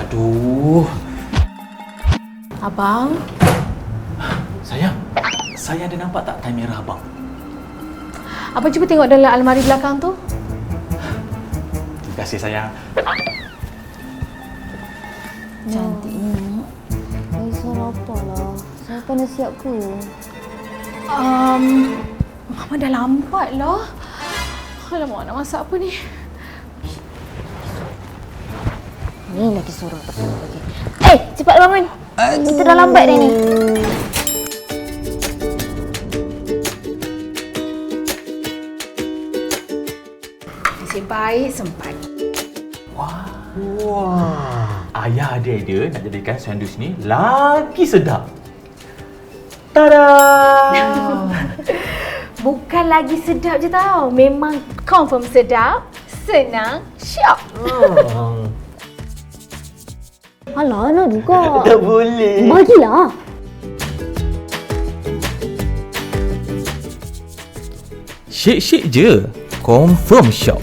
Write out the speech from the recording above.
Aduh. Abang? Sayang, saya ada nampak tak tie merah abang? Abang cuba tengok dalam almari belakang tu. Terima kasih sayang. Cantiknya. Bagi suara apa lah? Saya pernah siap ke? Mama dah lambat lah. Alamak, nak masak apa ni? Ni lagi suara betul lagi. Cepat bangun. Kita dah lambat dah ni. Nasib baik sempat. Wah. Ayah ada idea nak jadikan sandwich ni lagi sedap. Tada! Bukan lagi sedap je tau. Memang confirm sedap, senang, syok. Alah, nak juga. Tak boleh. Bagilah. Shake-shake je. Confirm syok.